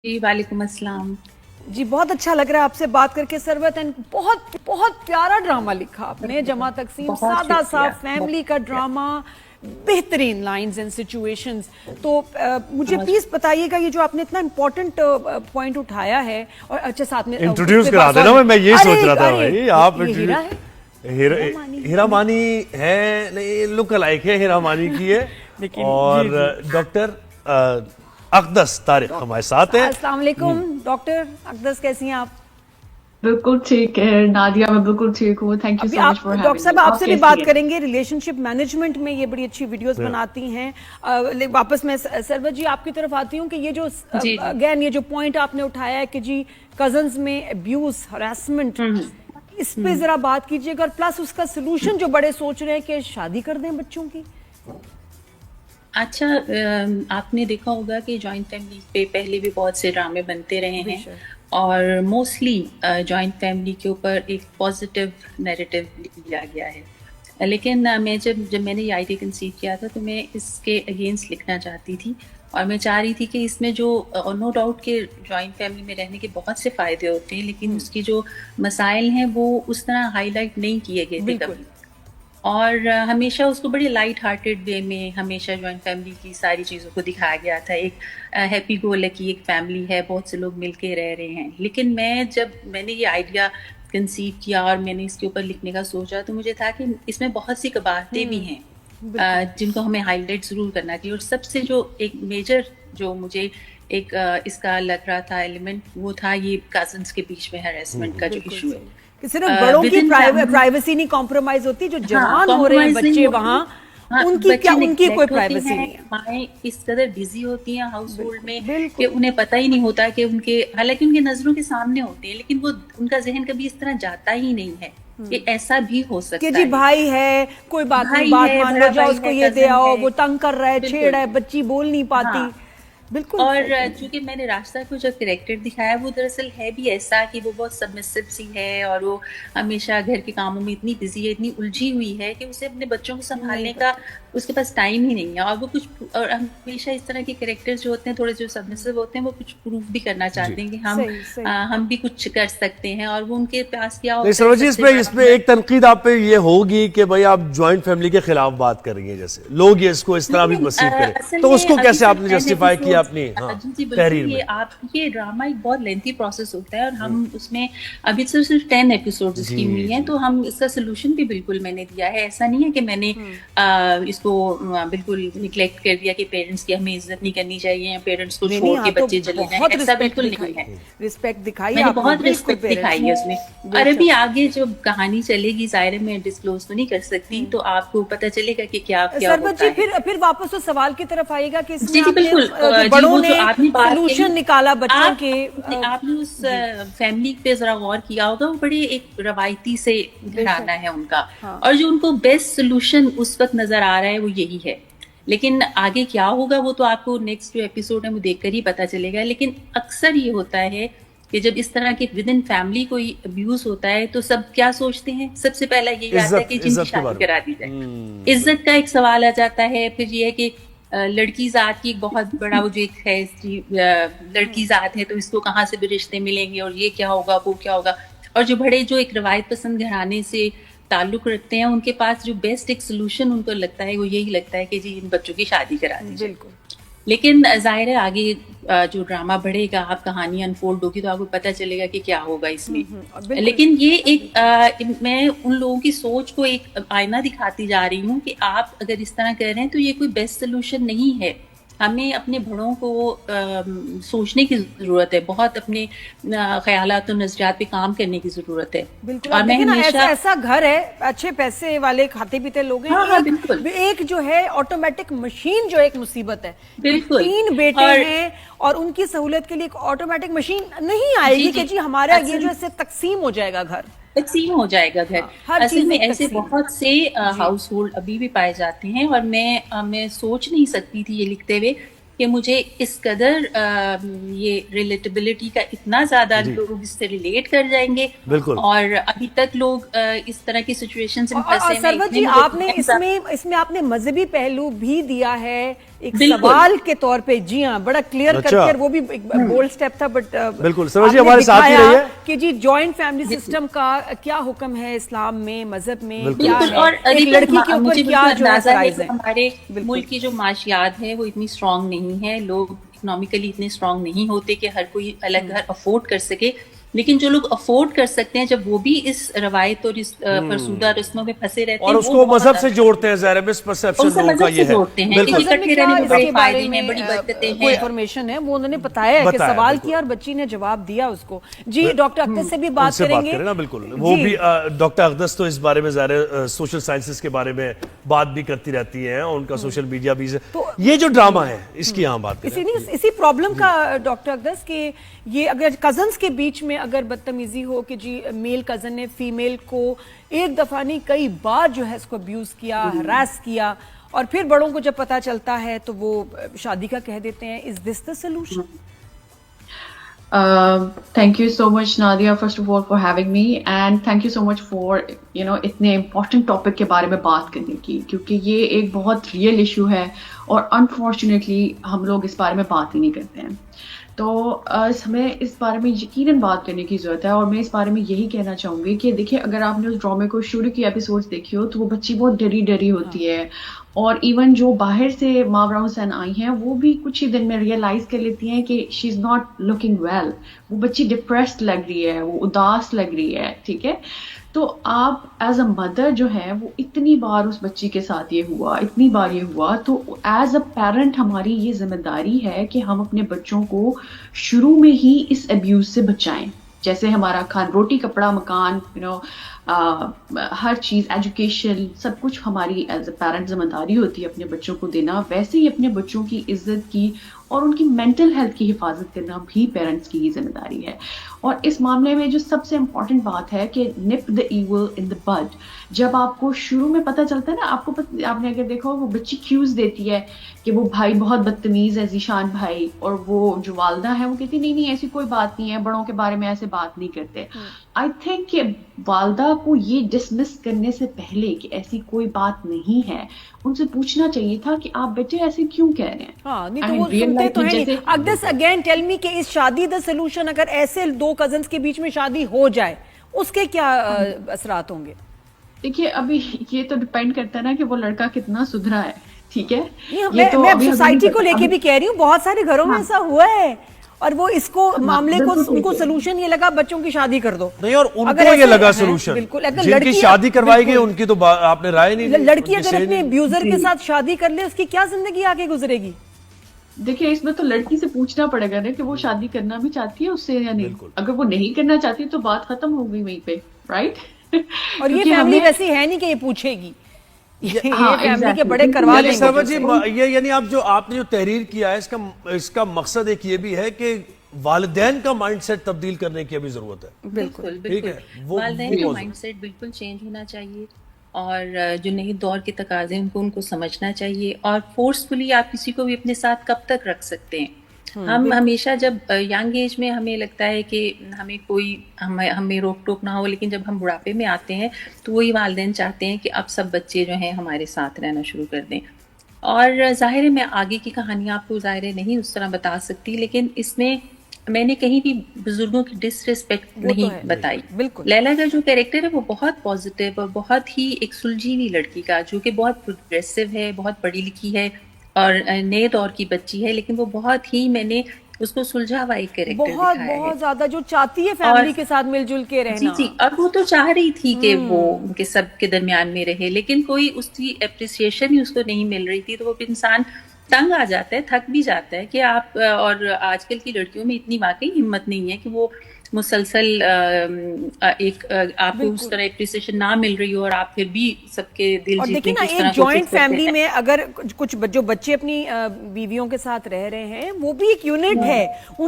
جی وعلیکم السلام جی بہت اچھا لگ رہا ہے آپ سے بات کر کے سروت. بہت بہت پیارا ڈرامہ لکھا آپ نے, جمع تقسیم, سادہ سا فیملی کا ڈرامہ, بہترین لائنز اینڈ سچویشنز. تو مجھے پلیز بتائیے گا یہ جو آپ نے اتنا امپورٹنٹ پوائنٹ اٹھایا ہے, اور اچھا ساتھ میں انٹروڈیوس کرا دینا. میں یہی سوچ رہا تھا بھائی آپ ہیرا ہے, ہیرا مانی ہے, نہیں لک لائک ہے ہیرا مانی کی ہے. اور ڈاکٹر اقدس طارق ہمارے ساتھ ہیں. السلام علیکم ڈاکٹر اقدس, کیسی ہیں آپ؟ بالکل ٹھیک ہے نادیہ, میں بالکل ٹھیک ہوں. Thank you so much for having me. Doctor صاحب آپ سے بھی بات کریں گے, ریلیشن شپ مینجمنٹ میں یہ بڑی اچھی ویڈیوز بناتی ہیں. واپس میں سرور جی آپ کی طرف آتی ہوں کہ یہ جو اگین یہ جو پوائنٹ آپ نے اٹھایا ہے کہ جی کزنز میں ابیوز, ہراسمنٹ, اس پہ ذرا بات کیجیے گا, اور پلس اس کا سلوشن جو بڑے سوچ رہے ہیں کہ شادی کر دیں بچوں کی. اچھا, آپ نے دیکھا ہوگا کہ جوائنٹ فیملی پہ پہلے بھی بہت سے ڈرامے بنتے رہے ہیں, اور موسٹلی جوائنٹ فیملی کے اوپر ایک پازیٹیو نیریٹو لیا گیا ہے. لیکن میں جب میں نے یہ آئیڈیا کنسیو کیا تھا تو میں اس کے اگینسٹ لکھنا چاہتی تھی, اور میں چاہ رہی تھی کہ اس میں جو نو ڈاؤٹ کہ جوائنٹ فیملی میں رہنے کے بہت سے فائدے ہوتے ہیں, لیکن اس کی جو مسائل ہیں وہ اس طرح ہائی لائٹ نہیں کیے گئے تھے کبھی, اور ہمیشہ اس کو بڑے لائٹ ہارٹیڈ وے میں ہمیشہ جوائنٹ فیملی کی ساری چیزوں کو دکھایا گیا تھا. ایک ہیپی گو لکی ایک فیملی ہے, بہت سے لوگ مل کے رہ رہے ہیں. لیکن جب میں نے یہ آئیڈیا کنسیو کیا اور میں نے اس کے اوپر لکھنے کا سوچا, تو مجھے تھا کہ اس میں بہت سی قباحتیں بھی ہیں جن کو ہمیں ہائی لائٹ ضرور کرنا چاہیے. اور سب سے جو ایک میجر جو مجھے ایک اس کا لگ رہا تھا ایلیمنٹ, وہ تھا یہ کزنس کے بیچ میں ہیراسمنٹ کا جو ایشو ہے. کہ صرف بڑوں کی پرائیویسی نہیں کمپرومائز ہوتی, جو جوان ہو رہے ہیں بچے وہاں ان کی کوئی پرائیویسی نہیں ہے. مائیں اس قدر بزی ہوتی ہیں ہاؤس ہولڈ میں کہ انہیں پتہ ہی نہیں ہوتا کہ ان کے, حالانکہ ان کے نظروں کے سامنے ہوتے ہیں, لیکن وہ ان کا ذہن کبھی اس طرح جاتا ہی نہیں ہے کہ ایسا بھی ہو سکتا ہے کہ جی بھائی ہے, کوئی بات نہیں, بات مان لو, جاؤ اس کو یہ دے آؤ, وہ تنگ کر رہا ہے, چھیڑ ہے, بچی بول نہیں پاتی. بالکل. اور چونکہ میں نے راستہ کو جو کریکٹر دکھایا وہ دراصل ہے بھی ایسا کہ وہ بہت سبمسو سی ہے, اور وہ ہمیشہ گھر کے کاموں میں اتنی بزی ہے, اتنی الجھی ہوئی ہے کہ اسے اپنے بچوں کو سنبھالنے کا اس کے پاس ٹائم ہی نہیں ہے. اور وہ کچھ, اور ہمیشہ اس طرح کے کریکٹر جو ہوتے ہیں تھوڑے جو سبمسو ہوتے ہیں, وہ کچھ پروف بھی کرنا چاہتے ہیں کہ ہم بھی کچھ کر سکتے ہیں, اور وہ ان کے پاس کیا ہوتا ہے. اس پہ ایک تنقید آپ پہ یہ ہوگی کہ بھائی آپ جوائنٹ فیملی کے خلاف بات کر رہی ہیں, جیسے لوگ یہ اس کو اس طرح بھی مسیح کریں, تو اس کو کیسے آپ نے جسٹیفائی کیا اپنی تحریر میں؟ یہ ڈرامہ ایک بہت لینتھی پروسیس ہوتا ہے, اور ہم اس میں ابھی صرف 10 ایپیسوڈ اس کی ہوئی ہیں, تو ہم اس کا سلوشن بھی بالکل میں نے دیا ہے. ایسا نہیں ہے کہ میں نے اس کو بالکل نیگلیکٹ کر دیا کہ پیرنٹس کی ہمیں عزت نہیں کرنی چاہیے, یا پیرنٹس کو چھوڑ کے بچے چلے جائیں, ایسا بالکل نہیں ہے. رسپیکٹ دکھائی, میں نے بہت رسپیکٹ دکھائی ہے اس میں. اور ابھی آگے جو کہانی چلے گی ظاہر میں ڈسکلوز تو نہیں کر سکتی, تو آپ کو پتہ چلے گا کہ کیا سربت جی. پھر واپس اس سوال کی طرف آئیے گا کہ اس میں بڑوں نے سلوشن نکالا بچوں کے. آپ نے اس فیملی پہ ذرا غور کیا ہوگا, وہ بڑے ایک روایتی سے گھرانہ ہے ان کا, اور جو ان کو بیسٹ سلوشن اس وقت نظر آ رہا ہے وہ یہی ہے. لیکن آگے کیا ہوگا وہ تو آپ کو نیکسٹ جو ایپیسوڈ ہے وہ دیکھ کر ہی پتہ چلے گا. لیکن اکثر یہ ہوتا ہے کہ جب اس طرح کے ود ان فیملی کوئی ابیوز ہوتا ہے تو سب کیا سوچتے ہیں, سب سے پہلا یہی آتا ہے کہ جن کی شادی کرا دی جائے. عزت کا ایک سوال آ جاتا ہے. پھر یہ ہے کہ لڑکی ذات کی بہت بڑا وہ جو ایک ہے, لڑکی ذات ہے تو اس کو کہاں سے بھی رشتے ملیں گے, اور یہ کیا ہوگا وہ کیا ہوگا. اور جو بڑے جو ایک روایت پسند گھرانے سے تعلق رکھتے ہیں, ان کے پاس جو بیسٹ ایک سلوشن ان کو لگتا ہے وہ یہی لگتا ہے کہ جی ان بچوں کی شادی کرا دی جائے. لیکن ظاہر ہے آگے جو ڈرامہ بڑھے گا, آپ کہانی انفولڈ ہوگی تو آپ کو پتہ چلے گا کہ کیا ہوگا اس میں. لیکن یہ ایک میں ان لوگوں کی سوچ کو ایک آئینہ دکھاتی جا رہی ہوں کہ آپ اگر اس طرح کر رہے ہیں تو یہ کوئی بیسٹ سلوشن نہیں ہے. ہمیں اپنے بڑوں کو سوچنے کی ضرورت ہے, بہت اپنے خیالات و نظریات پہ کام کرنے کی ضرورت ہے. بالکل. اور میں ایسا گھر ہے, اچھے پیسے والے کھاتے پیتے لوگ ہیں, ایک جو ہے آٹومیٹک مشین جو ایک مصیبت ہے. 3 بیٹے ہیں اور ان کی سہولت کے لیے ایک آٹومیٹک مشین نہیں آئے گی کہ جی ہمارا یہ جو ایسے تقسیم ہو جائے گا گھر, تقسیم ہو جائے گا گھر. اصل میں ایسے بہت سے ہاؤس ہولڈ ابھی بھی پائے جاتے ہیں, اور میں سوچ نہیں سکتی تھی یہ لکھتے ہوئے کہ مجھے اس قدر یہ ریلیٹیبلٹی کا اتنا زیادہ لوگ اس سے ریلیٹ کر جائیں گے, اور ابھی تک لوگ اس طرح کی سچویشن سے پھنسے ہیں. سرور جی آپ نے اس میں آپ نے مذہبی پہلو بھی دیا ہے ایک سوال کے طور پہ. جی ہاں, بڑا کلیئر کر کے, وہ بھی بولڈ سٹیپ تھا, بٹ بالکل سرور جی ہمارے ساتھ ہی رہیے کہ جی جوائنٹ فیملی سسٹم کا کیا حکم ہے اسلام میں, مذہب میں کیا ہے, اور ایک لڑکی کے اوپر کیا جو ہے. ہمارے ملک کی جو معاشیات ہے وہ اتنی اسٹرانگ نہیں ہے, لوگ اکنامیکلی اتنے اسٹرانگ نہیں ہوتے کہ ہر کوئی الگ گھر افورڈ کر سکے, لیکن جو لوگ افورڈ کر سکتے ہیں جب وہ بھی اس روایت اور اس فرسودہ رسموں میں پھنسے رہتے ہیں, اور اس کو مذہب سے جوڑتے ہیں, ظاہر ہے مس پرسیپشن لوگوں کا یہ ہے. بڑے فائدے ہیں, بڑی برکتیں ہیں, انفارمیشن ہے, وہ انہوں نے بتایا ہے کہ سوال کیا اور بچی نے جواب دیا اس کو. جی ڈاکٹر اقدس سے بھی بات کریں گے نا, بالکل وہ بھی ڈاکٹر اقدس تو اس بارے میں ظاہر سوشل سائنسز کے بارے میں بات بھی کرتی رہتی ہیں, اور ان کا سوشل میڈیا بھی, یہ جو ڈرامہ ہے اس کی یہاں بات کریں. اسی پرابلم کا ڈاکٹر اقدس کہ یہ اگر کزنز کے بیچ میں اگر بدتمیزی ہو کہ جی میل کزن نے فیمیل کو ایک دفعہ نہیں کئی بار جو ہے اس کو ابیوز کیا, ہراس کیا, اور پھر بڑوں کو جب پتا چلتا ہے تو وہ شادی کا کہہ دیتے ہیں, is this the solution? Thank you so much Nadia first of all for having me, and thank you so much for اتنے امپورٹنٹ ٹاپک کے بارے میں بات کرنے کی, کیونکہ یہ ایک بہت ریئل ایشو ہے اور انفارچونیٹلی ہم لوگ اس بارے میں بات ہی نہیں کرتے ہیں. تو ہمیں اس بارے میں یقیناً بات کرنے کی ضرورت ہے, اور میں اس بارے میں یہی کہنا چاہوں گی کہ دیکھیں اگر آپ نے اس ڈرامے کو شروع کی ایپیسوڈز دیکھی ہو تو وہ بچی بہت ڈری ہوتی ہے, اور ایون جو باہر سے ماورا حسین آئی ہیں وہ بھی کچھ ہی دن میں ریئلائز کر لیتی ہیں کہ شی از ناٹ لکنگ ویل, وہ بچی ڈپریسڈ لگ رہی ہے, وہ اداس لگ رہی ہے, ٹھیک ہے. تو آپ ایز اے مدر جو ہے وہ اتنی بار اس بچی کے ساتھ یہ ہوا, اتنی بار یہ ہوا, تو ایز اے پیرنٹ ہماری یہ ذمہ داری ہے کہ ہم اپنے بچوں کو شروع میں ہی اس ابیوز سے بچائیں. جیسے ہمارا کھان روٹی کپڑا مکان ہر چیز ایجوکیشن سب کچھ ہماری ایز اے پیرنٹ ذمہ داری ہوتی ہے اپنے بچوں کو دینا, ویسے ہی اپنے بچوں کی عزت کی اور ان کی مینٹل ہیلتھ کی حفاظت کرنا بھی پیرنٹس کی ہی ذمہ داری ہے. اور اس معاملے میں جو سب سے امپورٹنٹ بات ہے کہ نپ دا ایول ان دا بڈ. جب آپ کو شروع میں پتہ چلتا ہے نا, آپ نے اگر دیکھا وہ بچی کیوز دیتی ہے کہ وہ بھائی بہت بدتمیز ہے, ذیشان بھائی, اور وہ جو والدہ ہے وہ کہتی نہیں ایسی کوئی بات نہیں ہے, بڑوں کے بارے میں ایسے بات نہیں کرتے. آئی تھنک کہ والدہ کو یہ ڈسمس کرنے سے پہلے کہ ایسی کوئی بات نہیں ہے, ان سے پوچھنا چاہیے تھا کہ آپ بیٹے ایسے کیوں کہہ رہے ہیں. ہاں نہیں تو وہ سنتے تو ہیں نہیں. اقدس اگین ٹیل می کہ اس شادی دا سولوشن, اگر ایسے دو کزنز کے بیچ میں شادی ہو جائے اس کے کیا اثرات ہوں گے؟ دیکھیے ابھی یہ تو ڈیپینڈ کرتا ہے نا کہ وہ لڑکا کتنا سدھرا ہے, ٹھیک ہے. میں سوسائٹی کو لے کے بھی کہہ رہی ہوں, بہت سارے گھروں میں ایسا ہوا ہے, اور وہ اس کو معاملے کو ان کو سولوشن یہ لگا بچوں کی شادی کر دو. نہیں, اور ان کو یہ لگا سولوشن, جن کی شادی کروائی گئی ان کی تو آپ نے رائے نہیں. لڑکی اگر اپنے ابیوزر کے ساتھ شادی کر لے اس کی کیا زندگی آگے گزرے گی؟ دیکھیں اس میں تو لڑکی سے پوچھنا پڑے گا نا کہ وہ شادی کرنا بھی چاہتی ہے اس سے یا نہیں. اگر وہ نہیں کرنا چاہتی تو بات ختم ہو گئی وہیں پہ, رائٹ. اور یہ فیملی ویسی ہے نہیں کہ یہ پوچھے گی, یہ فیملی کے بڑے کروا دیں گے. یعنی آپ نے جو تحریر کیا ہے اس کا مقصد ایک یہ بھی ہے کہ والدین کا مائنڈ سیٹ تبدیل کرنے کی ابھی ضرورت ہے. بالکل والدین کا مائنڈ سیٹ بالکل چینج ہونا چاہیے, اور جو نئے دور کے تقاضے ہیں ان کو سمجھنا چاہیے. اور فورسفلی آپ کسی کو بھی اپنے ساتھ کب تک رکھ سکتے ہیں؟ ہم ہمیشہ جب ینگ ایج میں ہمیں لگتا ہے کہ ہمیں روک ٹوک نہ ہو, لیکن جب ہم بڑھاپے میں آتے ہیں تو وہی والدین چاہتے ہیں کہ اب سب بچے جو ہیں ہمارے ساتھ رہنا شروع کر دیں. اور ظاہر ہے میں آگے کی کہانی آپ کو ظاہر نہیں اس طرح بتا سکتی, لیکن اس میں نے کہیں بھی بزرگوں کی ڈس ریسپیکٹ نہیں بتائی. لیلا کا جو کیریکٹر ہے وہ بہت پازیٹیو اور بہت ہی ایک سلجھی ہوئی لڑکی کا, جو کہ بہت پروگریسو ہے, بہت پڑھی لکھی ہے اور نئے دور کی بچی ہے, لیکن وہ بہت ہی میں نے اس کو سلجھا ہوا ایک کیریکٹر دکھایا ہے. بہت زیادہ جو چاہتی ہے فیملی کے ساتھ مل جل کے رہنا. جی, اور وہ تو چاہ رہی تھی کہ وہ ان کے سب کے درمیان میں رہے, لیکن کوئی اس کی اپریسیشن ہی اس کو نہیں مل رہی تھی. تو وہ انسان تنگ آ جاتا ہے, تھک بھی جاتا ہے کہ آپ, اور آج کل کی لڑکیوں میں اتنی واقعی ہمت نہیں ہے کہ وہ مسلسل ایک آپ کو اس طرح اپریسیشن نہ مل رہی ہو اور آپ پھر بھی سب کے دل جیتنے کی اس طرح. ایک جوائنٹ فیملی میں اگر کچھ جو بچے اپنی بیویوں کے ساتھ رہ رہے ہیں وہ بھی ایک یونٹ ہے.